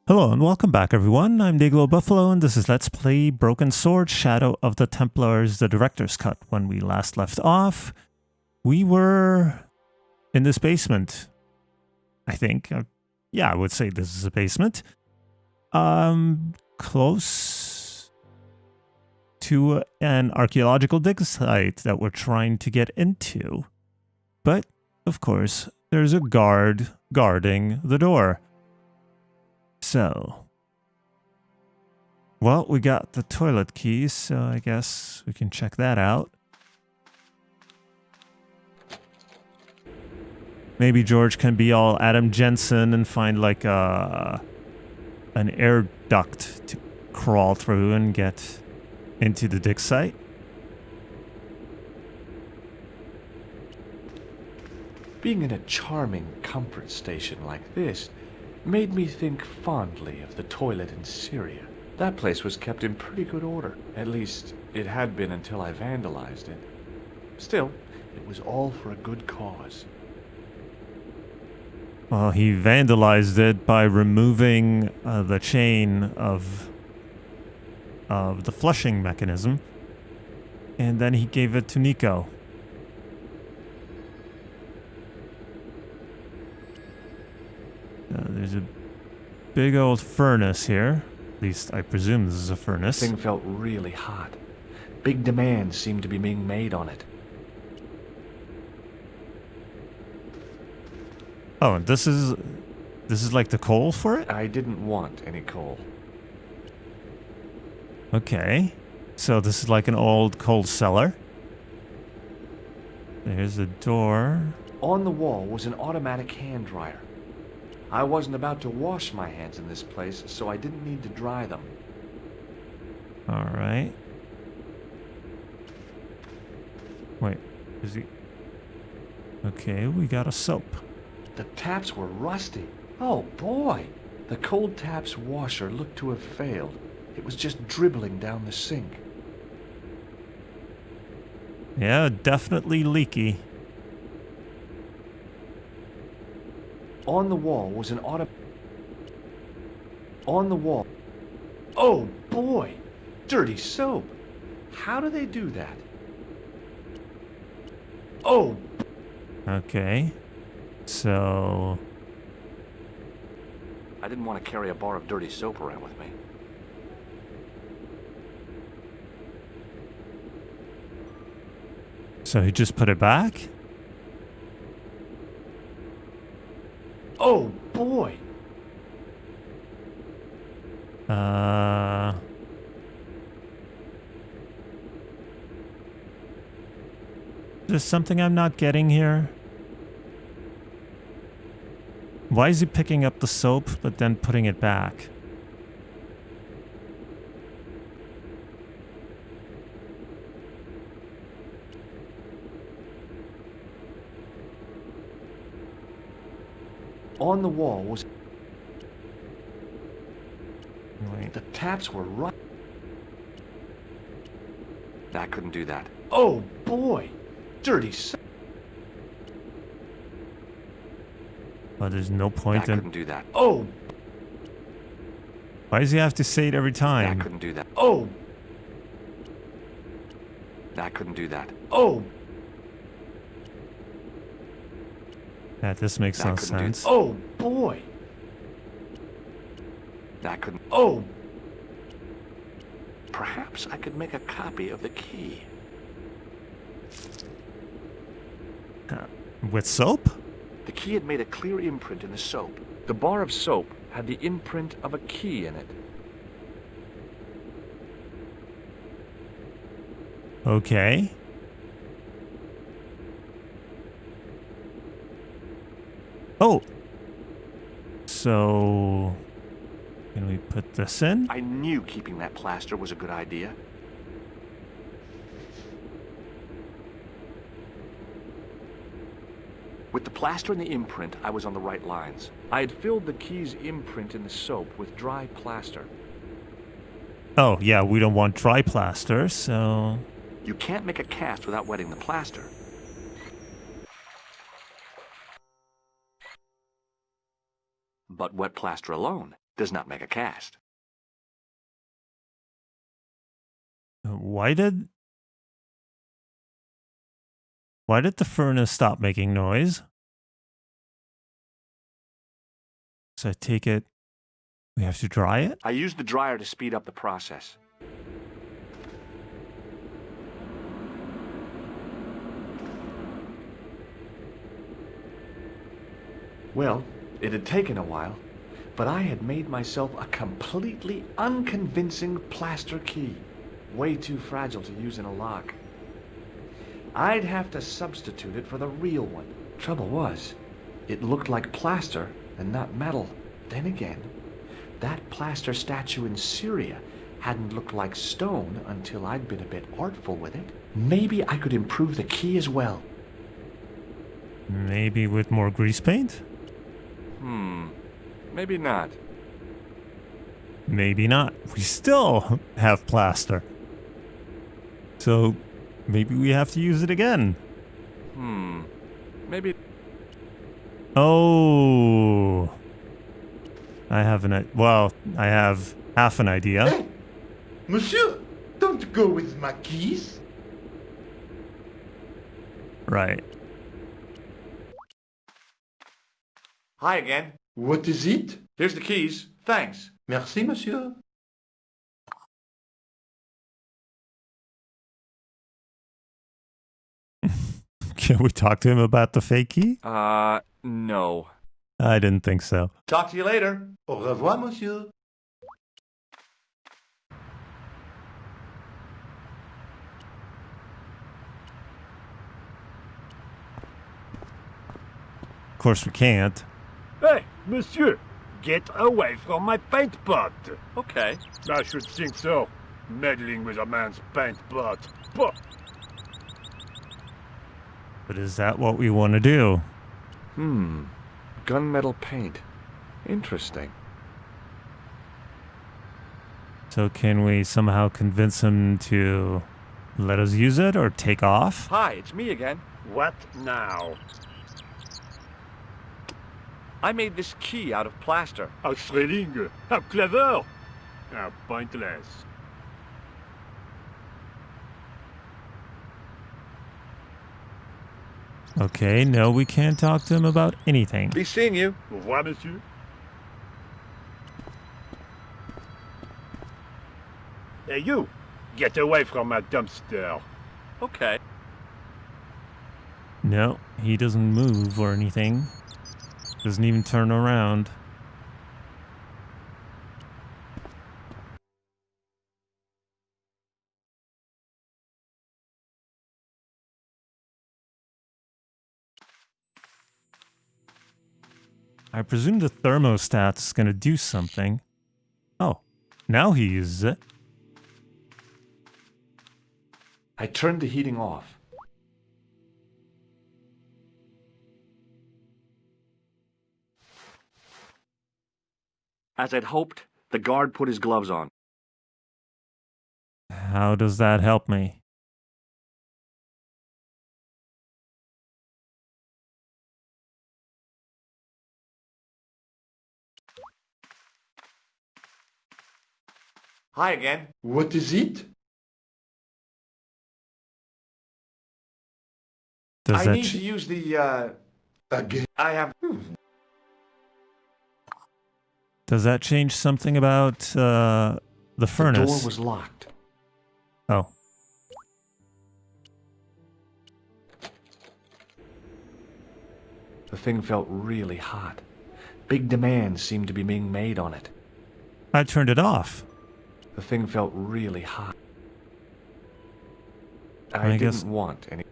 Hello and welcome back everyone, I'm Day-Glo Buffalo and this is Let's Play Broken Sword Shadow of the Templars, the Director's Cut. When we last left off, we were in this basement, I think. Yeah, I would say this is a basement. Close to an archaeological dig site that we're trying to get into. But, of course, there's a guard guarding the door. So, well, we got the toilet keys, so I guess we can check that out. Maybe George can be all Adam Jensen and find like an air duct to crawl through and get into the dig site. Being in a charming comfort station like this made me think fondly of the toilet in Syria. That place was kept in pretty good order. At least, it had been until I vandalized it. Still, it was all for a good cause. Well, he vandalized it by removing the chain of the flushing mechanism, and then he gave it to Nico. There's a big old furnace here. At least I presume this is a furnace. The thing felt really hot. Big demands seemed to be being made on it. Oh, and this is like the coal for it? I didn't want any coal. Okay. So this is like an old coal cellar. There's a door. On the wall was an automatic hand dryer. I wasn't about to wash my hands in this place, so I didn't need to dry them. Alright. Wait, is he... Okay, we got a soap. The taps were rusty. Oh boy! The cold taps washer looked to have failed. It was just dribbling down the sink. Yeah, definitely leaky. On the wall was an On the wall. Oh boy! Dirty soap! How do they do that? Oh! Okay. So... I didn't want to carry a bar of dirty soap around with me. So he just put it back? Oh boy! There's something I'm not getting here. Why is he picking up the soap but then putting it back? On the wall was... Wait. The taps were right. I couldn't do that. Oh boy! Dirty soap! Well, there's no point I in... couldn't do that. Oh! Why does he have to say it every I time? couldn't do that. Oh! I couldn't do that. Oh! Yeah, this makes no sense. Oh boy! I couldn't. Oh! Perhaps I could make a copy of the key. With soap? The key had made a clear imprint in the soap. The bar of soap had the imprint of a key in it. Okay. Oh! So... Can we put this in? I knew keeping that plaster was a good idea. With the plaster and the imprint, I was on the right lines. I had filled the key's imprint in the soap with dry plaster. Oh, yeah, we don't want dry plaster, so... You can't make a cast without wetting the plaster. but wet plaster alone does not make a cast. Why did the furnace stop making noise? So I take it we have to dry it? I used the dryer to speed up the process. Well, it had taken a while, but I had made myself a completely unconvincing plaster key. Way too fragile to use in a lock. I'd have to substitute it for the real one. Trouble was, it looked like plaster and not metal. Then again, that plaster statue in Syria hadn't looked like stone until I'd been a bit artful with it. Maybe I could improve the key as well. Maybe with more grease paint? Maybe not. Maybe not. We still have plaster. So maybe we have to use it again. Maybe... Oh. I have I have half an idea. Hey, monsieur, don't go with my keys. Right. Hi again. What is it? Here's the keys. Thanks. Merci, monsieur. Can we talk to him about the fake key? No. I didn't think so. Talk to you later. Au revoir, monsieur. Of course we can't. Hey, monsieur! Get away from my paint pot! Okay. I should think so. Meddling with a man's paint pot. Pah. But is that what we want to do? Gunmetal paint. Interesting. So can we somehow convince him to let us use it or take off? Hi, it's me again. What now? I made this key out of plaster. How thrilling! How clever! How pointless. Okay, no, we can't talk to him about anything. Be seeing you. Au revoir, monsieur. Hey, you! Get away from my dumpster. Okay. No, he doesn't move or anything. Doesn't even turn around. I presume the thermostat is going to do something. Oh, now he uses it. I turned the heating off. As I'd hoped, the guard put his gloves on. How does that help me? Hi again. What is it? Does I that need to use the, Again? I have... does that change something about the The furnace? door was locked. Oh. The thing felt really hot. Big demands seemed to be being made on it. I turned it off. The thing felt really hot. I I guess- didn't want any...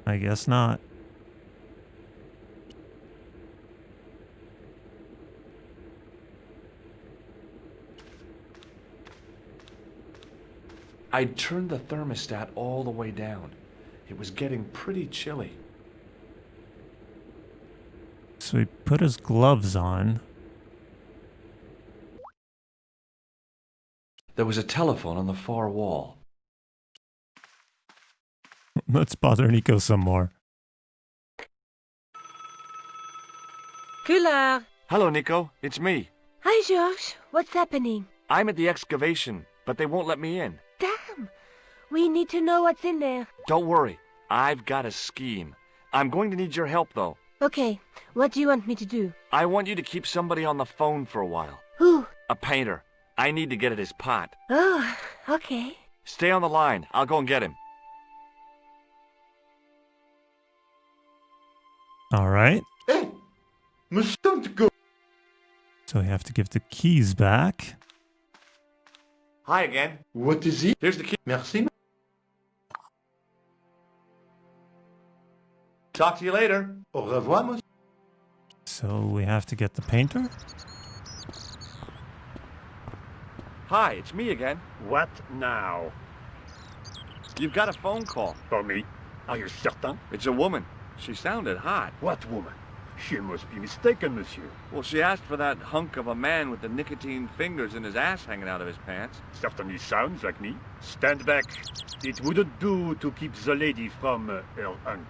I guess not. I'd turned the thermostat all the way down. It was getting pretty chilly. So he put his gloves on. There was a telephone on the far wall. Let's bother Nico some more. Kular! Hello, Nico. It's me. Hi, George. What's happening? I'm at the excavation, but they won't let me in. Damn. We need to know what's in there. Don't worry. I've got a scheme. I'm going to need your help, though. Okay, what do you want me to do? I want you to keep somebody on the phone for a while. Who? A painter. I need to get at his pot. Oh, okay. Stay on the line. I'll go and get him. All right. Hey, monsieur, don't go. So we have to give the keys back. Hi again. What is it? Here's the key. Merci. Talk to you later. Au revoir, monsieur. So we have to get the painter. Hi, it's me again. What now? You've got a phone call. For me? Are you certain? It's a woman. She sounded hot. What woman? She must be mistaken, monsieur. Well, she asked for that hunk of a man with the nicotine fingers and his ass hanging out of his pants. Certainly sounds like me. Stand back. It wouldn't do to keep the lady from her hunk.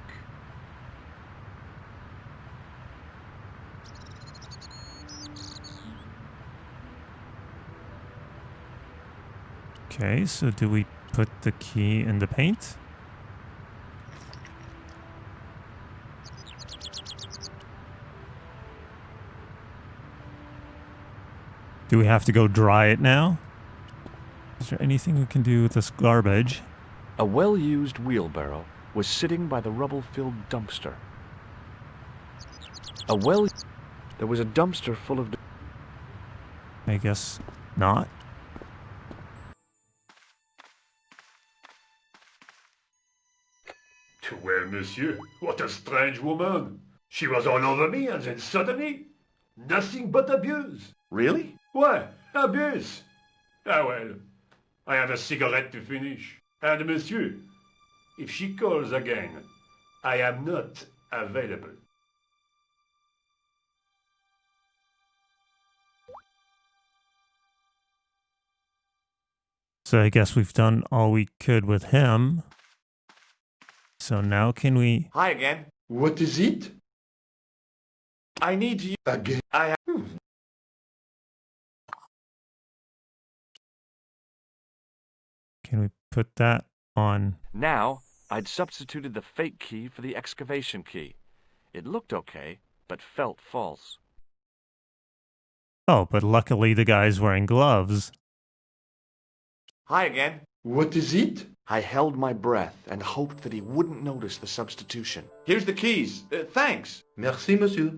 Okay, so do we put the key in the paint? Do we have to go dry it now? Is there anything we can do with this garbage? A well-used wheelbarrow was sitting by the rubble-filled dumpster. There was a dumpster full of... I guess not. Well, monsieur, what a strange woman. She was all over me and then suddenly, nothing but abuse. Really? Why, abuse? Ah well, I have a cigarette to finish. And monsieur, if she calls again, I am not available. So I guess we've done all we could with him. So now can we... Hi again. What is it? I need you... Again. I have... Can we put that on? Now, I'd substituted the fake key for the excavation key. It looked okay, but felt false. Oh, but luckily the guy's wearing gloves. Hi again. What is it? I held my breath and hoped that he wouldn't notice the substitution. Here's the keys. Thanks. Merci, monsieur.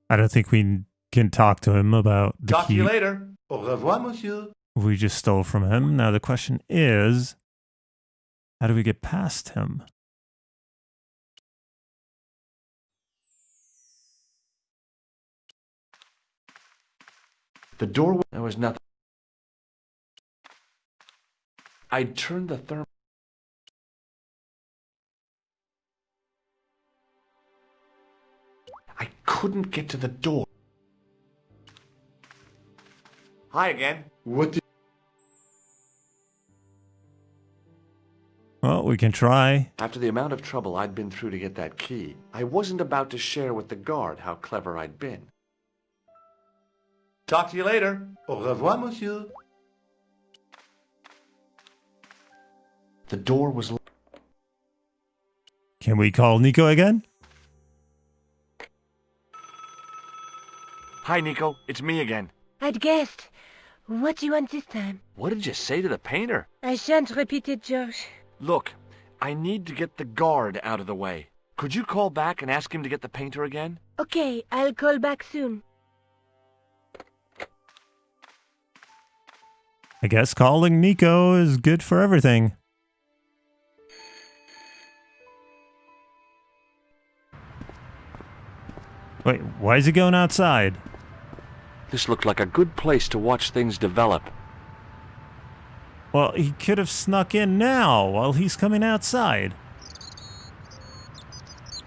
I don't think we can talk to him about the Talk key to you later. Au revoir, monsieur. we just stole from him. Now the question is, how do we get past him? The door... There was nothing. I turned the therm... I couldn't get to the door. Hi again. What is... Well, we can try. After the amount of trouble I'd been through to get that key, I wasn't about to share with the guard how clever I'd been. Talk to you later. Au revoir, monsieur. The door was... Can we call Nico again? Hi, Nico. It's me again. I'd guessed. What do you want this time? What did you say to the painter? I shan't repeat it, George. Look, I need to get the guard out of the way. Could you call back and ask him to get the painter again? Okay, I'll call back soon. I guess calling Nico is good for everything. Wait, why is he going outside? This looked like a good place to watch things develop. Well, he could have snuck in now while he's coming outside.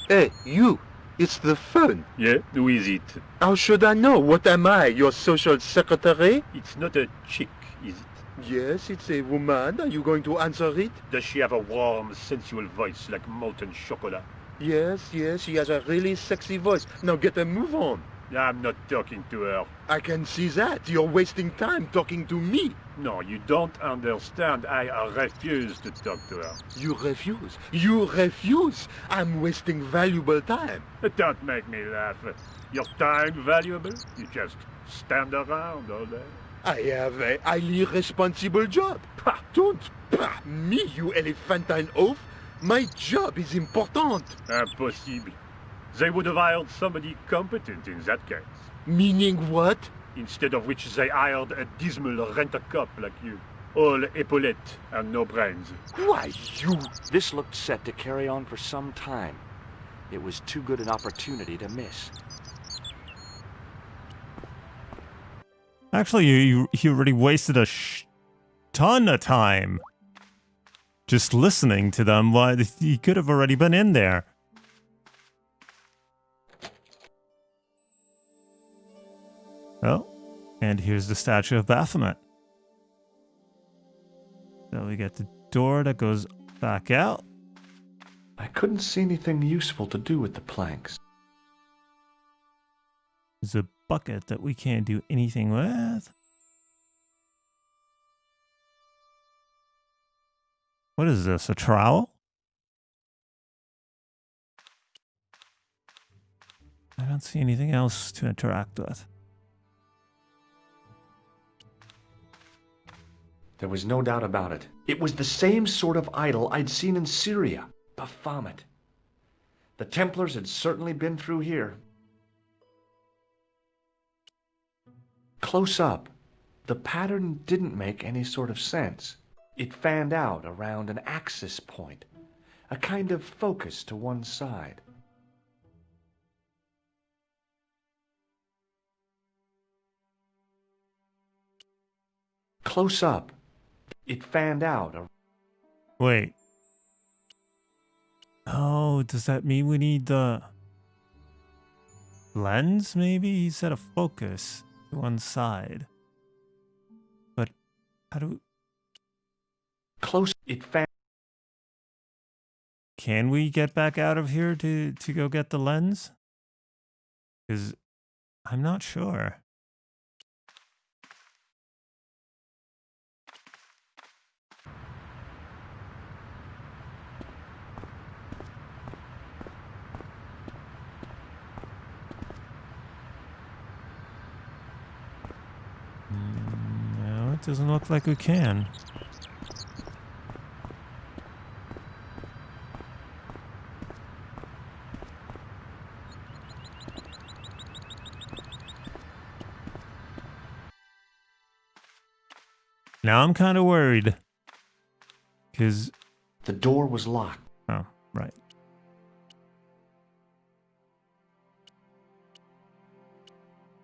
Hey, you! It's the phone. Yeah, who is it? How should I know? What am I, your social secretary? It's not a chick, is it? Yes, it's a woman. Are you going to answer it? Does she have a warm, sensual voice like molten chocolate? Yes, she has a really sexy voice. Now get a move on. I'm not talking to her. I can see that. You're wasting time talking to me. No, you don't understand. I refuse to talk to her. You refuse. You refuse. I'm wasting valuable time. Don't make me laugh. Your time valuable? You just stand around all day. I have a highly responsible job. Pah! Don't pah me, you elephantine oaf. My job is important. Impossible. They would have hired somebody competent in that case. Meaning what? Instead of which they hired a dismal rent-a-cop like you. All epaulettes and no brains. Why, you... This looked set to carry on for some time. It was too good an opportunity to miss. Actually, you already wasted a ton of time just listening to them. Why, you could have already been in there. Oh, and here's the statue of Baphomet. So we get the door that goes back out. I couldn't see anything useful to do with the planks. There's a bucket that we can't do anything with. What is this, a trowel? I don't see anything else to interact with. There was no doubt about it. It was the same sort of idol I'd seen in Syria, Baphomet. The Templars had certainly been through here. Close up, the pattern didn't make any sort of sense. It fanned out around an axis point, a kind of focus to one side. Close up, it fanned out. Wait. Oh, does that mean we need the lens, maybe? He said a focus to one side. But how do we... Close, it fanned... Can we get back out of here to go get the lens? Because I'm not sure. No, it doesn't look like we can. Now I'm kind of worried. Because... The door was locked. Oh, right.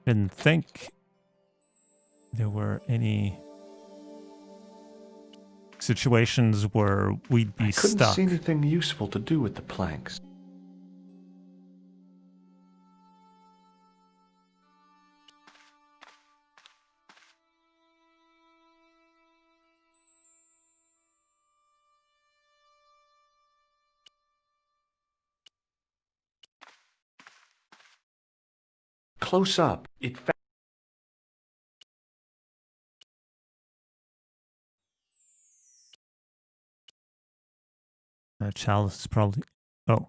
Didn't think there were any situations where we'd be I couldn't stuck. see anything useful to do with the planks. Close up, it fell. Chalice is probably... Oh.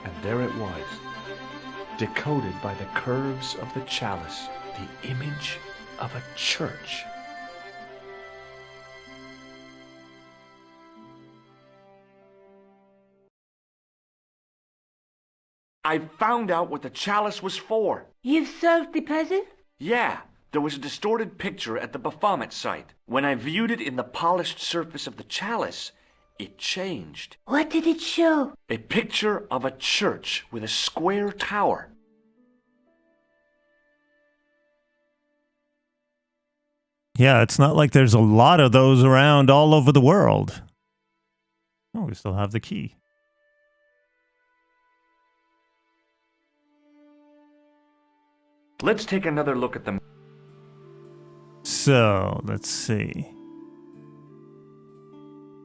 And there it was, decoded by the curves of the chalice, the image of a church. I found out what the chalice was for. You've solved the puzzle? Yeah, there was a distorted picture at the Baphomet site. When I viewed it in the polished surface of the chalice, it changed. What did it show? A picture of a church with a square tower. Yeah, it's not like there's a lot of those around all over the world. Oh, we still have the key. Let's take another look at the... So, let's see.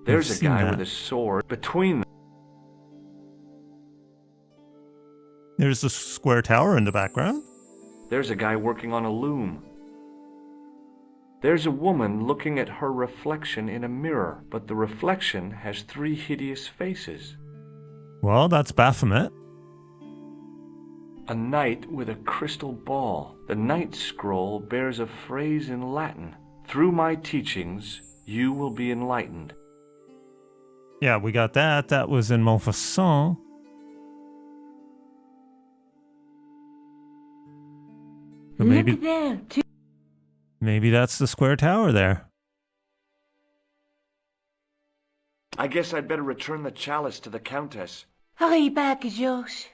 There's I've a seen guy that. with a sword between them. There's the square tower in the background. There's a guy working on a loom. There's a woman looking at her reflection in a mirror, but the reflection has 3 hideous faces. Well, that's Baphomet. A knight with a crystal ball. The knight scroll bears a phrase in Latin. Through my teachings, you will be enlightened. Yeah, we got that. That was in Montfaucon. So Look there, too. maybe that's the square tower there. I guess I'd better return the chalice to the Countess. Hurry back, Georges.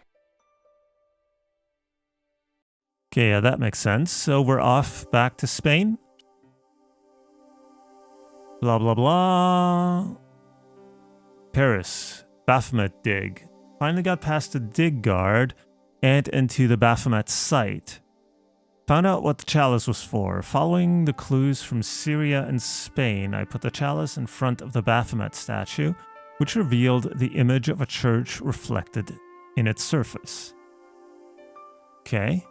Okay, yeah, that makes sense. So we're off back to Spain. Blah, blah, blah. Paris. Baphomet dig. Finally got past the dig guard and into the Baphomet site. Found out what the chalice was for. Following the clues from Syria and Spain, I put the chalice in front of the Baphomet statue, which revealed the image of a church reflected in its surface. Okay.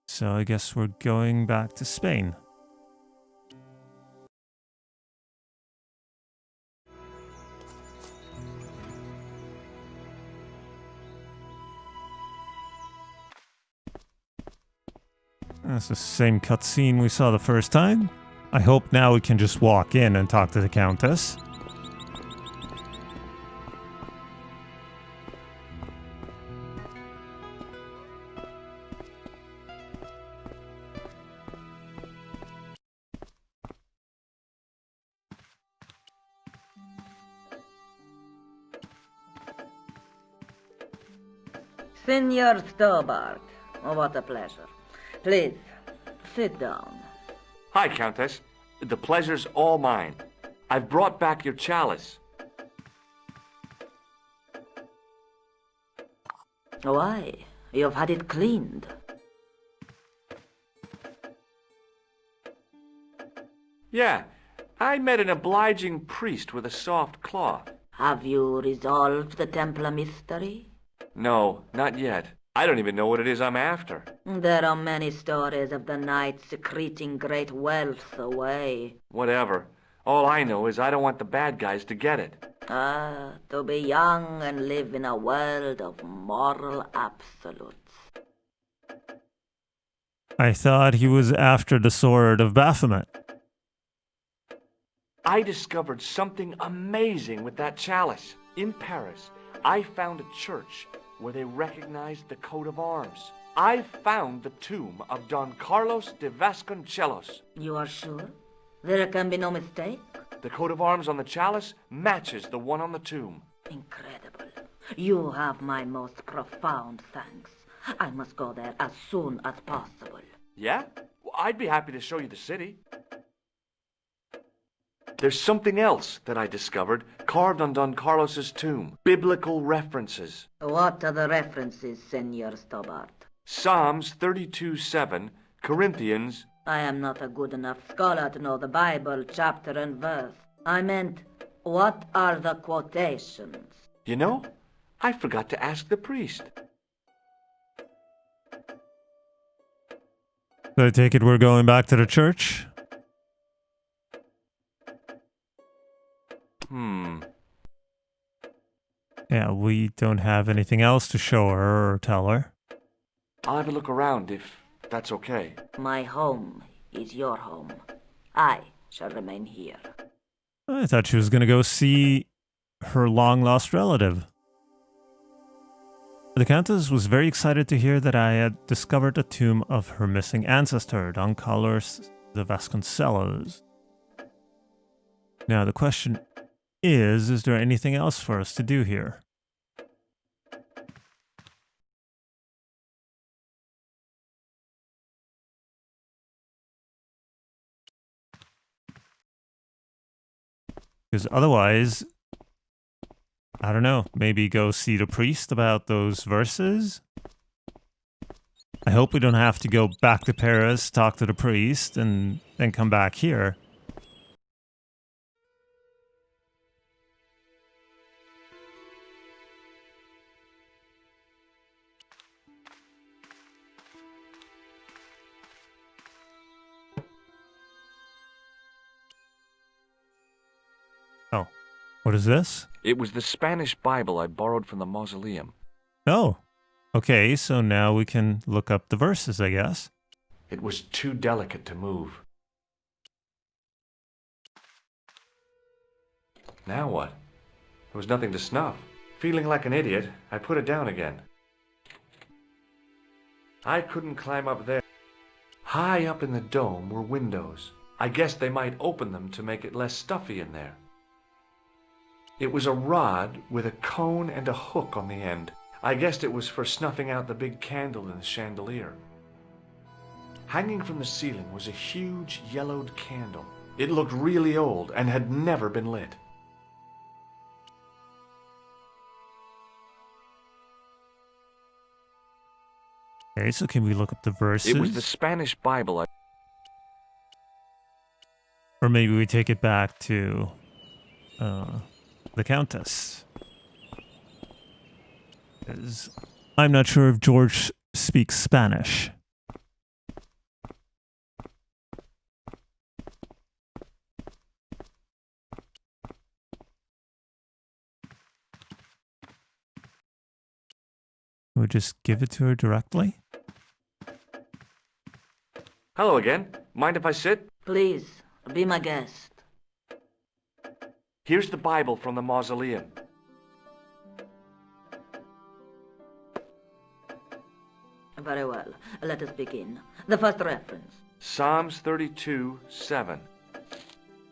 So I guess we're going back to Spain. That's the same cutscene we saw the first time. I hope now we can just walk in and talk to the Countess. Senor Stobart, oh, what a pleasure. Please, sit down. Hi, Countess. The pleasure's all mine. I've brought back your chalice. Why? You've had it cleaned. Yeah, I met an obliging priest with a soft cloth. Have you resolved the Templar mystery? No, not yet. I don't even know what it is I'm after. There are many stories of the knights secreting great wealth away. Whatever. All I know is I don't want the bad guys to get it. Ah, to be young and live in a world of moral absolutes. I thought he was after the sword of Baphomet. I discovered something amazing with that chalice. In Paris, I found a church where they recognized the coat of arms. I found the tomb of Don Carlos de Vasconcelos. You are sure? There can be no mistake? The coat of arms on the chalice matches the one on the tomb. Incredible. You have my most profound thanks. I must go there as soon as possible. Yeah? Well, I'd be happy to show you the city. There's something else that I discovered carved on Don Carlos's tomb. Biblical references. What are the references, Senor Stobart? Psalms 32:7, Corinthians. I am not a good enough scholar to know the Bible chapter and verse. I meant, what are the quotations? You know, I forgot to ask the priest. So I take it we're going back to the church? Yeah, we don't have anything else to show her or tell her. I'll have a look around if that's okay. My home is your home. I shall remain here. I thought she was going to go see her long-lost relative. The Countess was very excited to hear that I had discovered the tomb of her missing ancestor, Don Carlos de Vasconcelos. Now, the question is there anything else for us to do here? Because otherwise, I don't know, maybe go see the priest about those verses? I hope we don't have to go back to Paris, talk to the priest, and then come back here. Oh, what is this? It was the Spanish Bible I borrowed from the mausoleum. Oh, okay, so now we can look up the verses, I guess. It was too delicate to move. Now what? There was nothing to snuff. Feeling like an idiot, I put it down again. I couldn't climb up there. High up in the dome were windows. I guessed they might open them to make it less stuffy in there. It was a rod with a cone and a hook on the end. I guessed it was for snuffing out the big candle in the chandelier. Hanging from the ceiling was a huge yellowed candle. It looked really old and had never been lit. Okay, so can we look up the verses? It was the Spanish Bible. Or maybe we take it back to the Countess. 'Cause I'm not sure if George speaks Spanish. We just give it to her directly? Hello again. Mind if I sit? Please, be my guest. Here's the Bible from the mausoleum. Very well. Let us begin. The first reference. Psalms 32:7.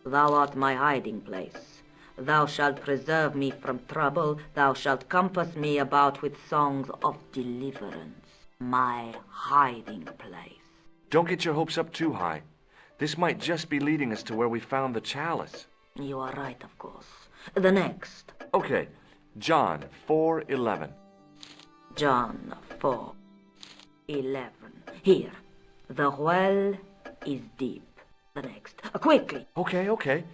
Thou art my hiding place. Thou shalt preserve me from trouble. Thou shalt compass me about with songs of deliverance. My hiding place. Don't get your hopes up too high. This might just be leading us to where we found the chalice. You are right, of course. The next. Okay, John 4:11. John 4:11. Here. The well is deep. The next. Quickly. Okay.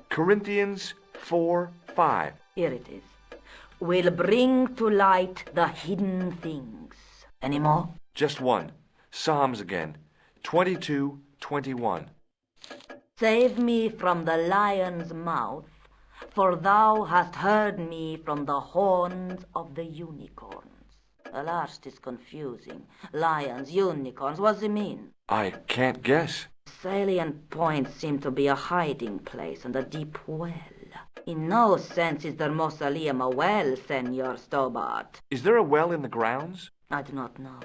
Corinthians 4:5. Here it is. Will bring to light the hidden things. Any more? Just one. Psalms again. 22:21. Save me from the lion's mouth, for thou hast heard me from the horns of the unicorns. The last is confusing. Lions, unicorns, what does it mean? I can't guess. Salient points seem to be a hiding place and a deep well. In no sense is the mausoleum a well, Senor Stobart. Is there a well in the grounds? I do not know.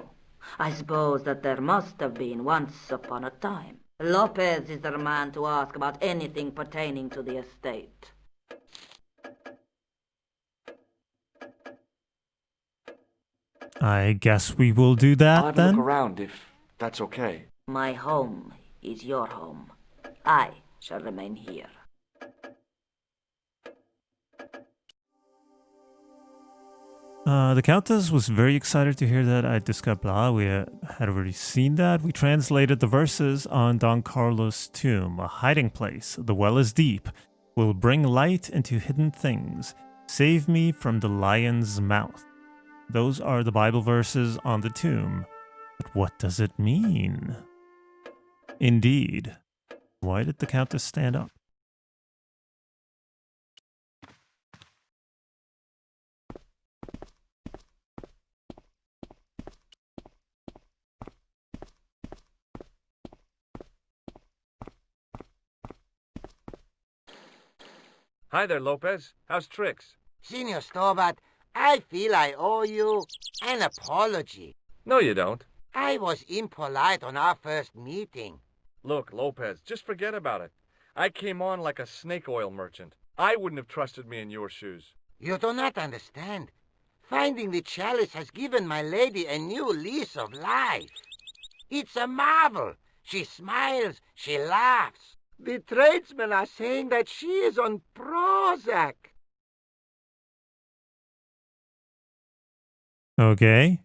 I suppose that there must have been once upon a time. Lopez is the man to ask about anything pertaining to the estate. I guess we will do that I'll have a then. look around if that's okay. My home is your home. I shall remain here. The Countess was very excited to hear that I discovered blah. We had already seen that. We translated the verses on Don Carlos' tomb. A hiding place. The well is deep. Will bring light into hidden things. Save me from the lion's mouth. Those are the Bible verses on the tomb. But what does it mean? Indeed. Why did the Countess stand up? Hi there, Lopez. How's tricks? Senor Stobart, I feel I owe you an apology. No, you don't. I was impolite on our first meeting. Look, Lopez, just forget about it. I came on like a snake oil merchant. I wouldn't have trusted me in your shoes. You do not understand. Finding the chalice has given my lady a new lease of life. It's a marvel. She smiles, she laughs. The tradesmen are saying that she is on Prozac. Okay.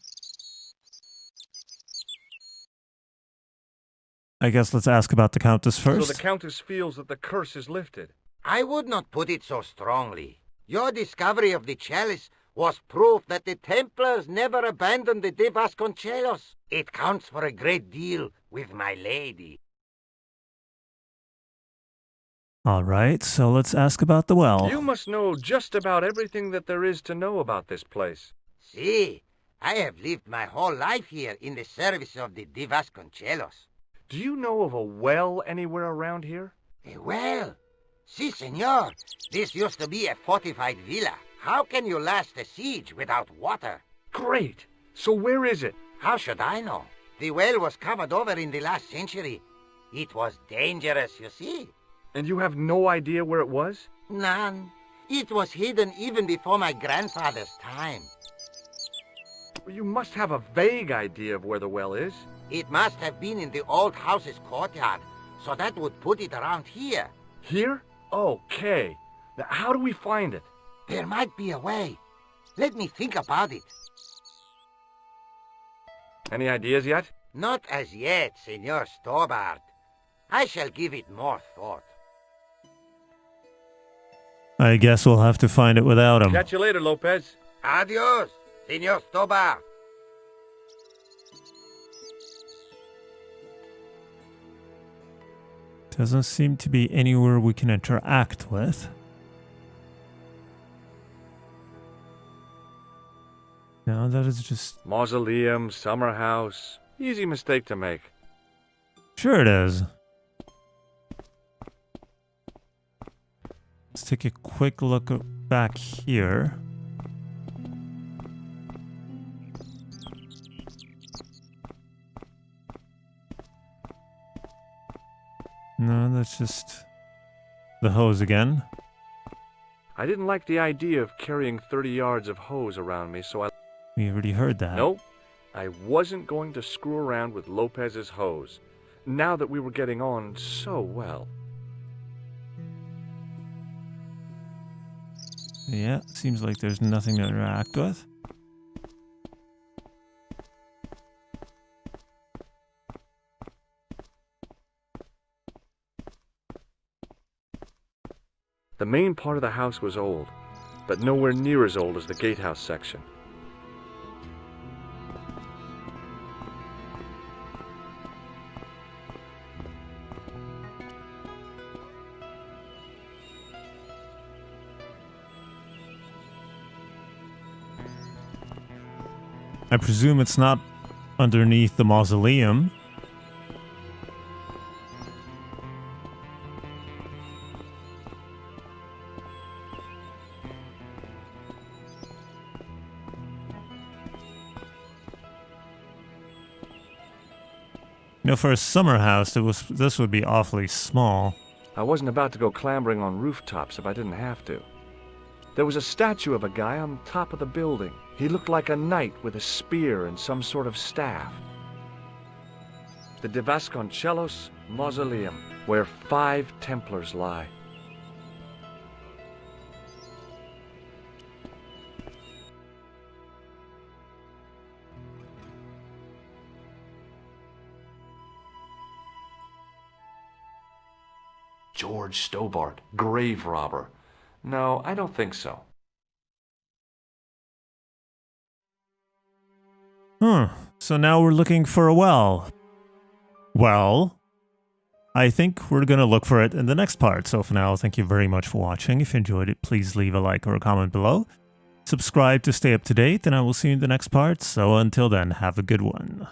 I guess let's ask about the Countess first. So the Countess feels that the curse is lifted. I would not put it so strongly. Your discovery of the chalice was proof that the Templars never abandoned the De Vasconcelos. It counts for a great deal with my lady. All right, so let's ask about the well. You must know just about everything that there is to know about this place. See, I have lived my whole life here in the service of the De Vasconcelos. Do you know of a well anywhere around here? A well? Si, senor. This used to be a fortified villa. How can you last a siege without water? Great! So where is it? How should I know? The well was covered over in the last century. It was dangerous, you see. And you have no idea where it was? None. It was hidden even before my grandfather's time. You must have a vague idea of where the well is. It must have been in the old house's courtyard, so that would put it around here. Here? Okay. Now, how do we find it? There might be a way. Let me think about it. Any ideas yet? Not as yet, Senor Stobart. I shall give it more thought. I guess we'll have to find it without him. Catch you later, Lopez. Adios, Senor Stobart. Doesn't seem to be anywhere we can interact with. No, that is just... Mausoleum, summer house. Easy mistake to make. Sure it is. Let's take a quick look back here. No, that's just the hose again. I didn't like the idea of carrying 30 yards of hose around me, so We already heard that. Nope. I wasn't going to screw around with Lopez's hose, now that we were getting on so well. Yeah, seems like there's nothing to interact with. The main part of the house was old, but nowhere near as old as the gatehouse section. I presume it's not underneath the mausoleum. You know, for a summer house, this would be awfully small. I wasn't about to go clambering on rooftops if I didn't have to. There was a statue of a guy on top of the building. He looked like a knight with a spear and some sort of staff. The De Vasconcelos Mausoleum, where 5 Templars lie. George Stobart, grave robber. No, I don't think so. So now we're looking for a well. Well, I think we're going to look for it in the next part. So for now, thank you very much for watching. If you enjoyed it, please leave a like or a comment below. Subscribe to stay up to date, and I will see you in the next part. So until then, have a good one.